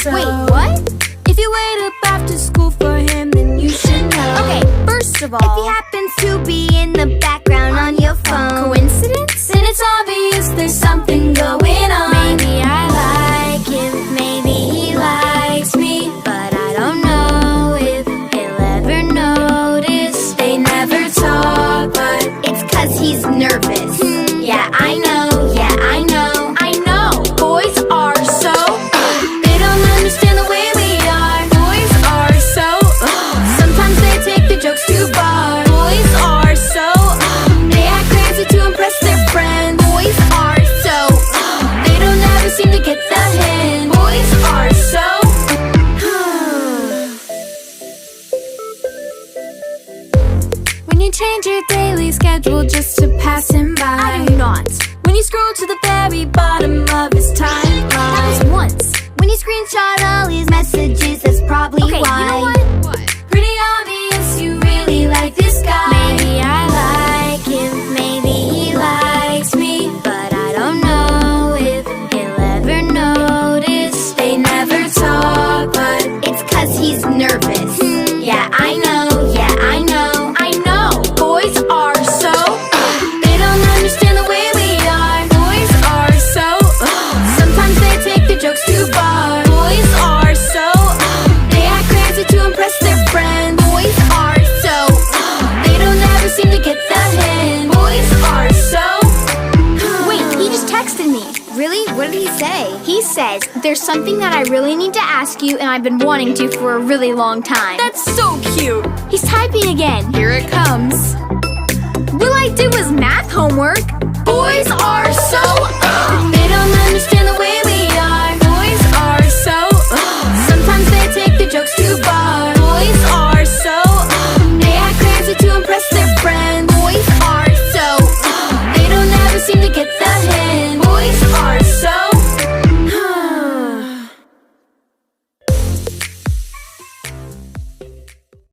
so. Wait, what? If you wait up after school for him, then you should know. Okay, first of all, If he happens to be in the background on your phone, coincidence? then it's obvious there's something going on. Maybe I like him, Maybe he likes me, but I don't know if he'll ever notice. They never talk, but it's 'cause he's nervous. yeah, I know, yeah, I know. I know, boys are so. They don't understand the way we are. Boys are so. Sometimes they take the jokes too far. Boys are so. They act crazy to impress their friends. Boys are so. They don't ever seem to get the hint. Boys are so. When you change your daily schedule just to pass him by, I do not. When you scroll to the very bottom of his timeline, That was once. when you screenshot all his messages, that's probably Okay, why. you know what? Pretty obvious you really like this guy. Maybe I like him, maybe he likes me, but I don't know if he'll ever notice. They never talk, but It's 'cause he's nervous. yeah, I know, yeah, I know. I know, boys are so. They don't understand the way we are. Boys are so. Sometimes they take the jokes too far. Boys are so. They act crazy to impress their friends. Boys are so. They don't ever seem to get the hint. Boys are so. Wait, he just texted me. Really? What did he say? He says, there's something that I really need to ask you and I've been wanting to for a really long time. That's so cute. He's typing again. Here it comes. Will I do his math homework?